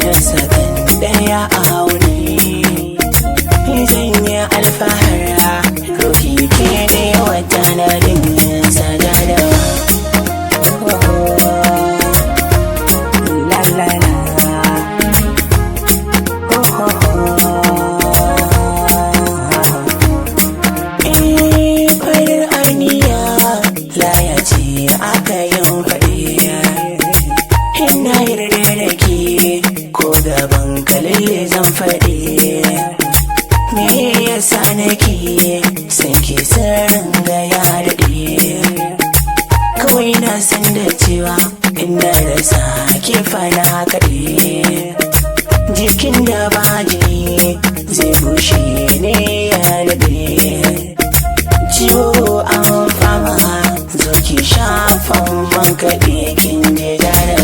da sakan daya a haure zan yi alfahara roki ke ne wata na din sajada la la la farin aniya laya ce aka yin faɗi ina yarda da ke ko gaban Khalil zan faɗi me yasa nake san ke sirrin ga ya daɗe kawai na san da cewa ina rasa ke fana kaɗe jikin da ba jini zai bushe ne ya daɗe ciwo an fama zo ki shafan man kaɗe kin je jara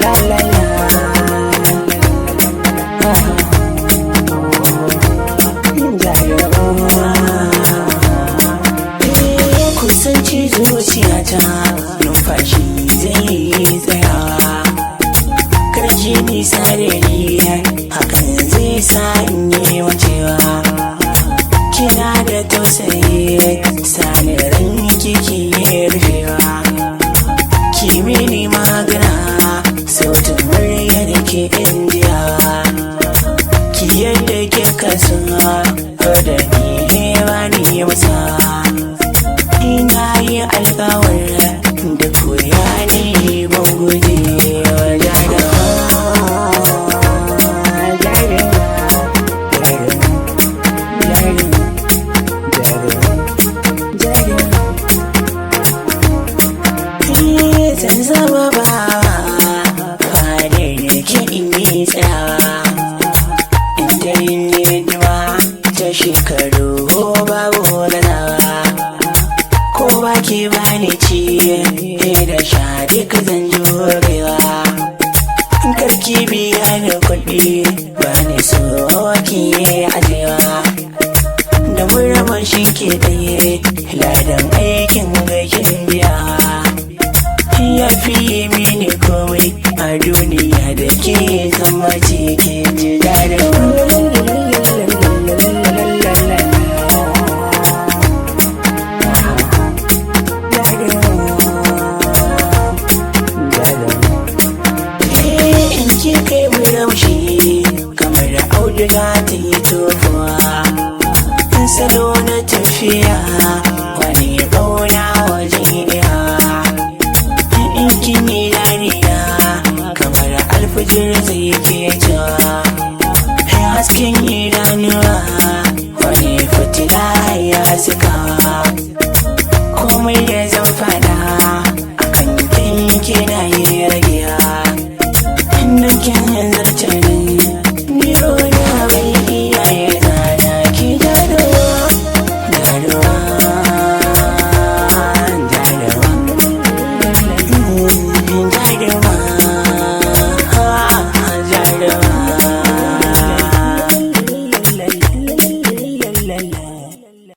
la la la kusanci zuciyata numfashi zai tsayawa karji nisa da ni hakan zai sa in yi wacewa kina da tausayi sanirin kiki rufewa kimini magana sautin murya da ke indiyawa ki yadda ke kasuwa da ni ba ni masa ina yi alkawar da koya ne ban guje wa jadawa zan zama ba fadar da ke inni tsawa inda yin hidima ta shekaru babu gazawa ko ba ke bani ci da sha duka zan jurewa karki biya da kuɗi ba ni so ki ajewa da murmur shi ke tsaye ladan aikin gakin biya ya fiye mini komai a duniya da ke zama cikin ji daɗin in ki kai murmushi kamar auduga ta yi tofuwa salo na tafiya wani bauna wajen iya kini dariya kamar alfajir zai ke cewa hasken idanuwa wani fitila ya suka komai da